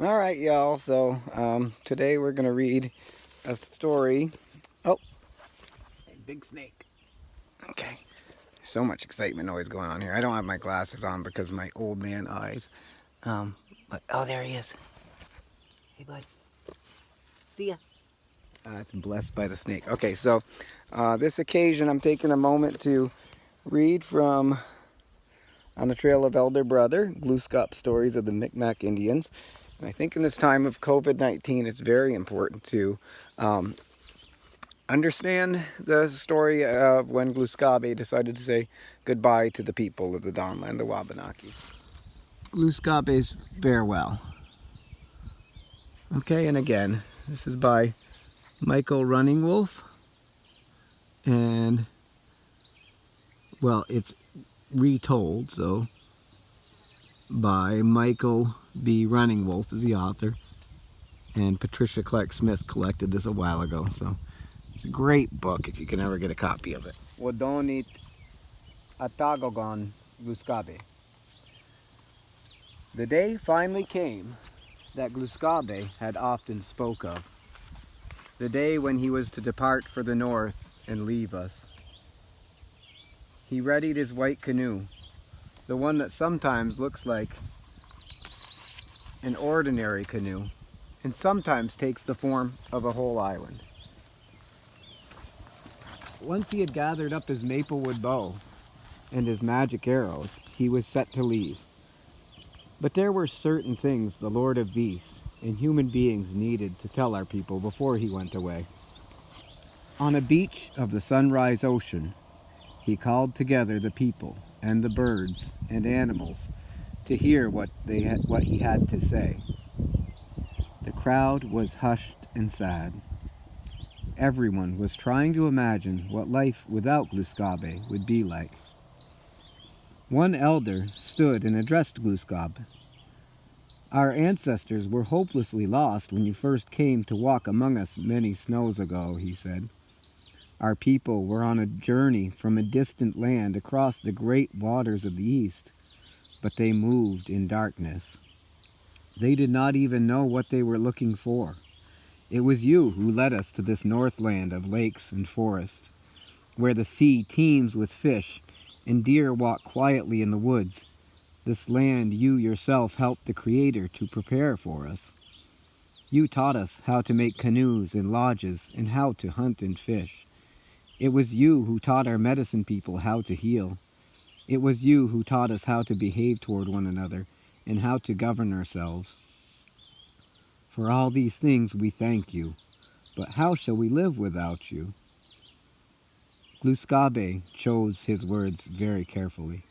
All right, y'all. So today we're gonna read a story. Oh, a big snake. Okay. So much excitement always going on here. I don't have my glasses on because of my old man eyes. But oh, there he is. Hey, bud. See ya. It's blessed by the snake. Okay, so this occasion, I'm taking a moment to read from On the Trail of Elder Brother, Glous'gap Stories of the Micmac Indians. And I think in this time of COVID-19, it's very important to understand the story of when Glous'gap decided to say goodbye to the people of the Dawnland, the Wabanaki. Glous'gap's farewell. Okay, and again, this is by Michael Running Wolf. And, well, it's retold, so by Michael B. Running Wolf is the author. And Patricia Clark Smith collected this a while ago, so it's a great book if you can ever get a copy of it. Wodonit Atagogon Glous'gap. The day finally came that Glous'gap had often spoke of. The day when he was to depart for the north and leave us. He readied his white canoe, the one that sometimes looks like an ordinary canoe and sometimes takes the form of a whole island. Once he had gathered up his maplewood bow and his magic arrows, he was set to leave. But there were certain things the Lord of Beasts and human beings needed to tell our people before he went away. On a beach of the sunrise ocean, he called together the people and the birds and animals to hear what he had to say. The crowd was hushed and sad. Everyone was trying to imagine what life without Glous'gap would be like. One elder stood and addressed Glous'gap. "Our ancestors were hopelessly lost when you first came to walk among us many snows ago," he said. "Our people were on a journey from a distant land across the great waters of the east, but they moved in darkness. They did not even know what they were looking for. It was you who led us to this northland of lakes and forests, where the sea teems with fish and deer walk quietly in the woods. This land you yourself helped the Creator to prepare for us. You taught us how to make canoes and lodges and how to hunt and fish. It was you who taught our medicine people how to heal. It was you who taught us how to behave toward one another and how to govern ourselves. For all these things we thank you, but how shall we live without you?" Glous'gap chose his words very carefully.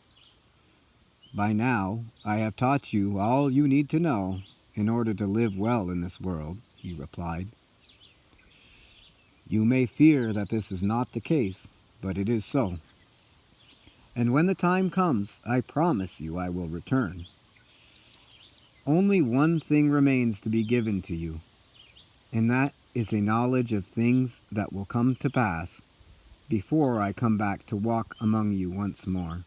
"By now, I have taught you all you need to know in order to live well in this world," he replied. "You may fear that this is not the case, but it is so. And when the time comes, I promise you I will return. Only one thing remains to be given to you, and that is a knowledge of things that will come to pass before I come back to walk among you once more.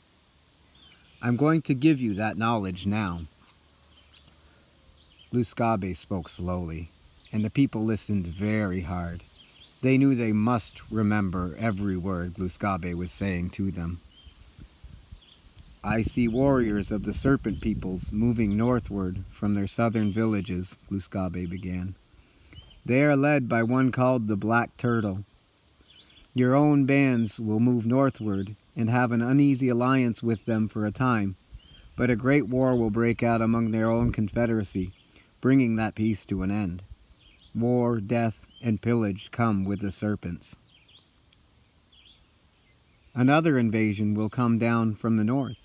I'm going to give you that knowledge now." Glous'gap spoke slowly, and the people listened very hard. They knew they must remember every word Glous'gap was saying to them. "I see warriors of the serpent peoples moving northward from their southern villages," Glous'gap began. "They are led by one called the Black Turtle. Your own bands will move northward and have an uneasy alliance with them for a time, but a great war will break out among their own confederacy, bringing that peace to an end. War, death, and pillage come with the serpents. Another invasion will come down from the north,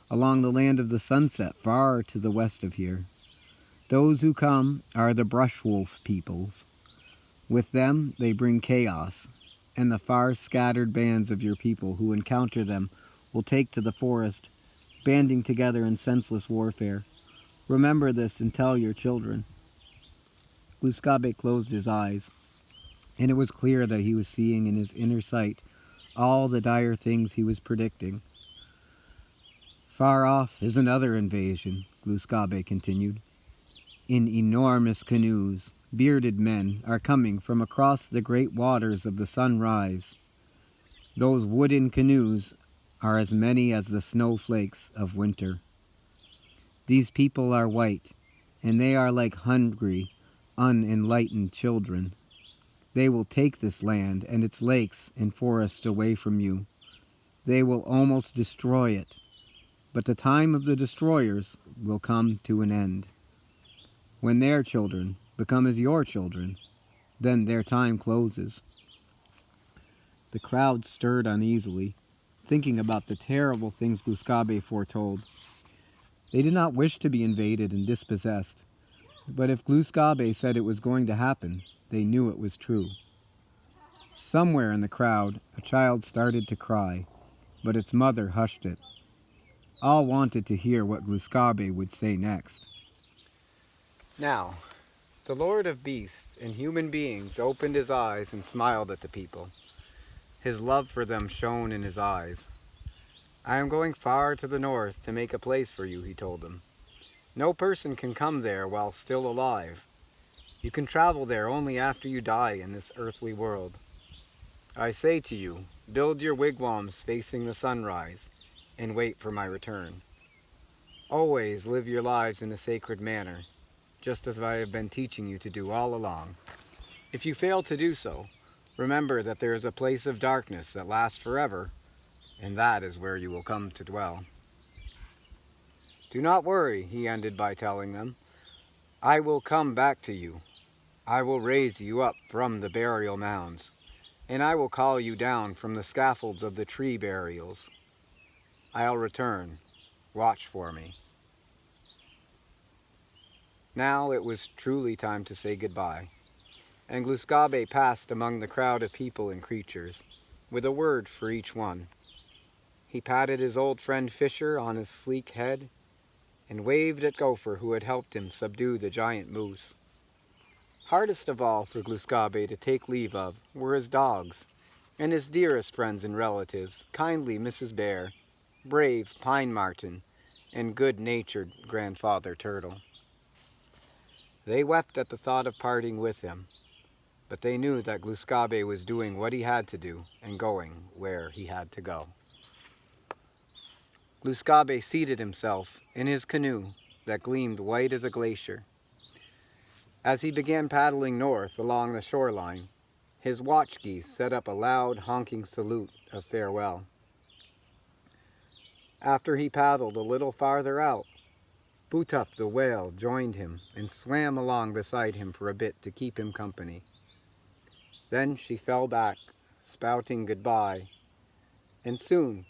along the land of the sunset far to the west of here. Those who come are the brush wolf peoples. With them they bring chaos, and the far scattered bands of your people who encounter them will take to the forest, banding together in senseless warfare. Remember this and tell your children." Glous'gap closed his eyes, and it was clear that he was seeing in his inner sight all the dire things he was predicting. "Far off is another invasion," Glous'gap continued. In enormous canoes, bearded men are coming from across the great waters of the sunrise. Those wooden canoes are as many as the snowflakes of winter. These people are white, and they are like hungry, unenlightened children. They will take this land and its lakes and forests away from you. They will almost destroy it, but the time of the destroyers will come to an end. When their children become as your children, then their time closes. The crowd stirred uneasily, thinking about the terrible things Glous'gap foretold. They did not wish to be invaded and dispossessed, but if Glous'gap said it was going to happen, they knew it was true. Somewhere in the crowd, a child started to cry, but its mother hushed it. All wanted to hear what Glous'gap would say next. Now, the Lord of beasts and human beings opened his eyes and smiled at the people. His love for them shone in his eyes. I am going far to the north to make a place for you, he told them. No person can come there while still alive. You can travel there only after you die in this earthly world. I say to you, build your wigwams facing the sunrise, and wait for my return. Always live your lives in a sacred manner, just as I have been teaching you to do all along. If you fail to do so, remember that there is a place of darkness that lasts forever, and that is where you will come to dwell. Do not worry, he ended by telling them. I will come back to you. I will raise you up from the burial mounds, and I will call you down from the scaffolds of the tree burials. I'll return. Watch for me. Now it was truly time to say goodbye, and Glous'gap passed among the crowd of people and creatures, with a word for each one. He patted his old friend Fisher on his sleek head, and waved at Gopher, who had helped him subdue the giant moose. Hardest of all for Glous'gap to take leave of were his dogs, and his dearest friends and relatives, kindly Mrs. Bear, brave Pine Marten, and good-natured Grandfather Turtle. They wept at the thought of parting with him, but they knew that Glous'gap was doing what he had to do and going where he had to go. Glous'gap seated himself in his canoe that gleamed white as a glacier. As he began paddling north along the shoreline, his watch geese set up a loud honking salute of farewell. After he paddled a little farther out, Bootup the whale joined him and swam along beside him for a bit to keep him company. Then she fell back, spouting goodbye, and soon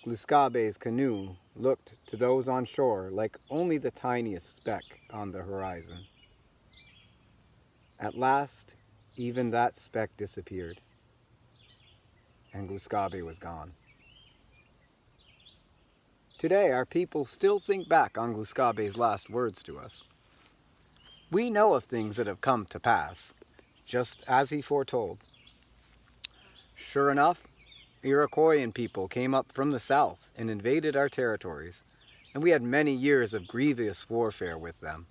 Glous'gap's canoe looked to those on shore like only the tiniest speck on the horizon. At last, even that speck disappeared, and Glous'gap was gone. Today, our people still think back on Glous'gap's last words to us. We know of things that have come to pass, just as he foretold. Sure enough, Iroquoian people came up from the south and invaded our territories, and we had many years of grievous warfare with them.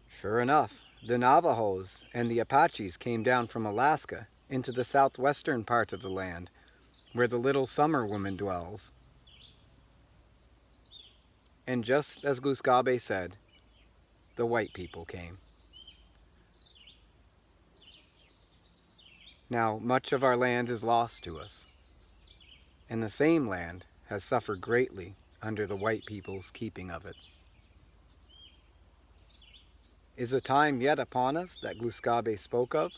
Sure enough, the Navajos and the Apaches came down from Alaska into the southwestern part of the land, where the little summer woman dwells. And just as Glous'gap said, the white people came. Now, much of our land is lost to us, and the same land has suffered greatly under the white people's keeping of it. Is a time yet upon us that Glous'gap spoke of?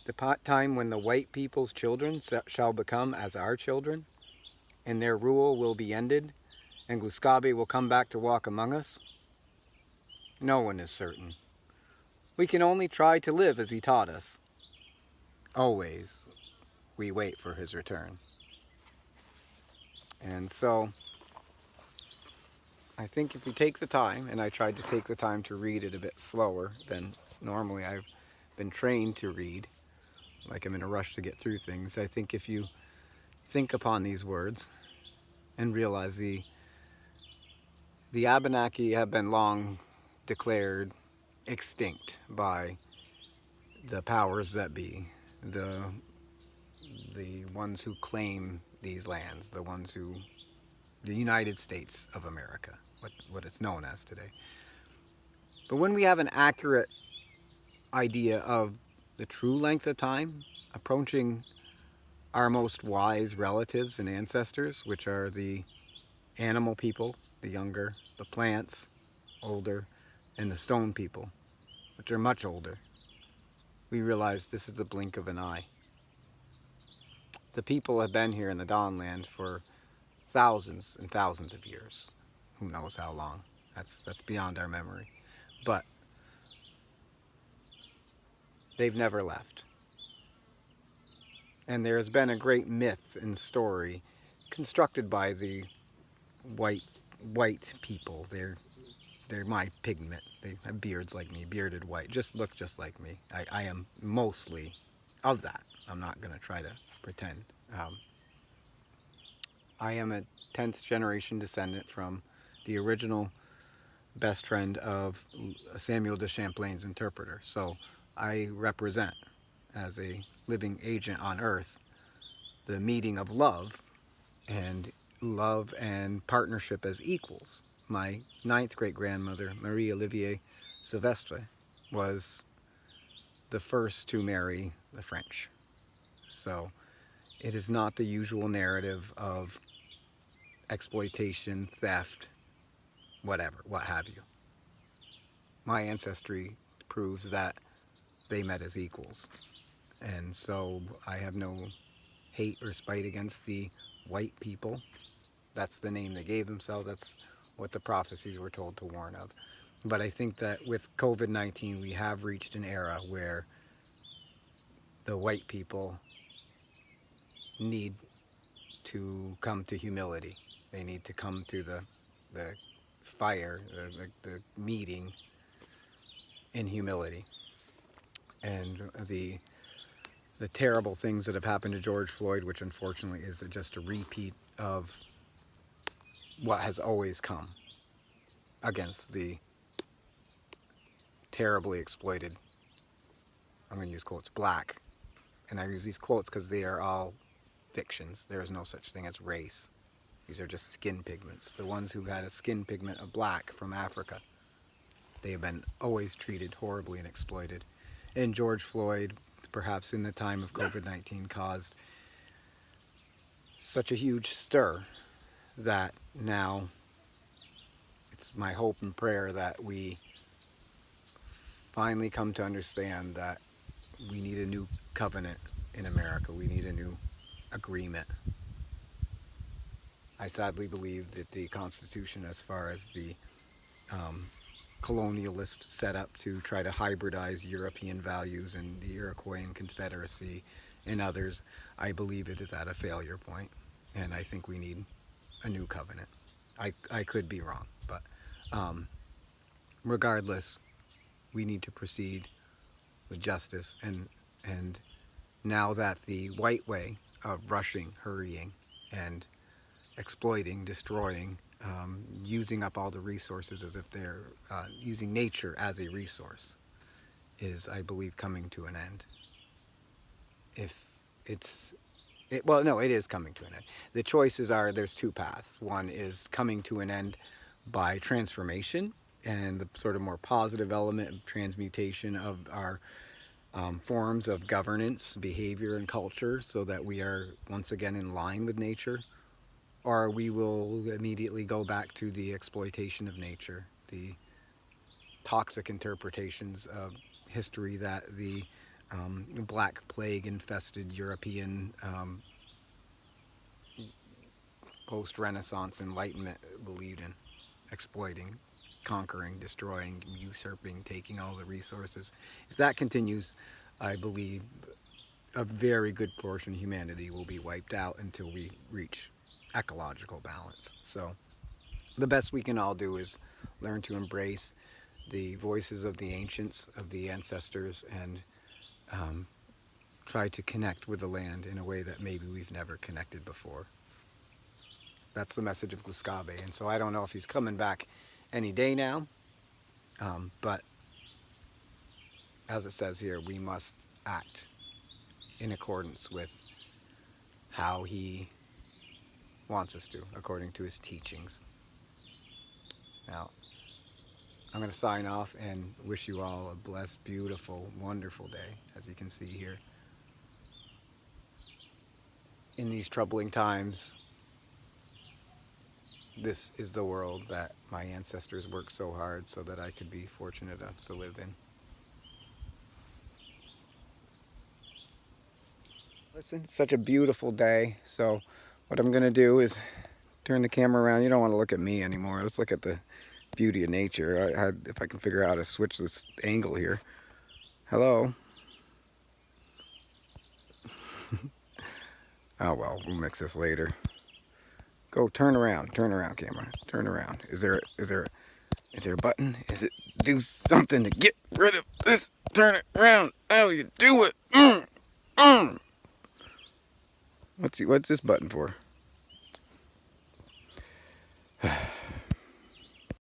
The time when the white people's children shall become as our children, and their rule will be ended, and Glous'gap will come back to walk among us? No one is certain. We can only try to live as he taught us. Always, we wait for his return. And so, I think if we take the time, and I tried to take the time to read it a bit slower than normally I've been trained to read, like I'm in a rush to get through things, I think if you think upon these words and realize the Abenaki have been long declared extinct by the powers that be, the the ones who claim these lands, the United States of America, what it's known as today. But when we have an accurate idea of the true length of time approaching our most wise relatives and ancestors, which are the animal people, the younger, the plants, older, and the stone people, which are much older, we realize this is a blink of an eye. The people have been here in the Dawnland for thousands and thousands of years. Who knows how long? That's beyond our memory. But they've never left. And there has been a great myth and story constructed by the white white people. They're my pigment. They have beards like me, bearded white. Look just like me. I am mostly of that. I'm not going to try to pretend. I am a 10th generation descendant from the original best friend of Samuel de Champlain's interpreter. So I represent, as a living agent on Earth, the meeting of love and partnership as equals. My ninth great-grandmother, Marie Olivier Sylvestre, was the first to marry the French. So it is not the usual narrative of exploitation, theft, whatever, what have you. My ancestry proves that they met as equals. And so I have no hate or spite against the white people. That's the name they gave themselves. That's what the prophecies were told to warn of. But I think that with COVID-19, we have reached an era where the white people need to come to humility. They need to come to the fire, the meeting in humility. And the terrible things that have happened to George Floyd, which unfortunately is just a repeat of what has always come against the terribly exploited, I'm going to use quotes, black. And I use these quotes because they are all fictions. There is no such thing as race. These are just skin pigments. The ones who had a skin pigment of black from Africa, they have been always treated horribly and exploited. And George Floyd, perhaps in the time of COVID-19, caused such a huge stir that now it's my hope and prayer that we finally come to understand that we need a new covenant in America. We need a new agreement. I sadly believe that the Constitution, as far as the colonialist setup to try to hybridize European values and the Iroquois Confederacy and others, I believe it is at a failure point, and I think we need a new covenant. I could be wrong, but regardless, we need to proceed with justice. And now that the white way of rushing, hurrying, and exploiting, destroying, using up all the resources as if they're using nature as a resource is, I believe, coming to an end. Well, no, it is coming to an end. The choices are, there's two paths. One is coming to an end by transformation and the sort of more positive element of transmutation of our forms of governance, behavior, and culture so that we are once again in line with nature. Or we will immediately go back to the exploitation of nature, the toxic interpretations of history that the Black Plague-infested European post-Renaissance Enlightenment believed in, exploiting, conquering, destroying, usurping, taking all the resources. If that continues, I believe a very good portion of humanity will be wiped out until we reach ecological balance. So the best we can all do is learn to embrace the voices of the ancients, of the ancestors, and try to connect with the land in a way that maybe we've never connected before. That's the message of Glous'gap. And so I don't know if he's coming back any day now. But as it says here, we must act in accordance with how he wants us to, according to his teachings. Now, I'm going to sign off and wish you all a blessed, beautiful, wonderful day, as you can see here. In these troubling times, this is the world that my ancestors worked so hard so that I could be fortunate enough to live in. Listen, such a beautiful day. So what I'm going to do is turn the camera around. You don't want to look at me anymore. Let's look at the beauty of nature. If I can figure out how to switch this angle here. Hello. Oh well, we'll mix this later. Go turn around camera. Turn around. Is there a button? Is it do something to get rid of this? Turn it around. How you do it? What's this button for?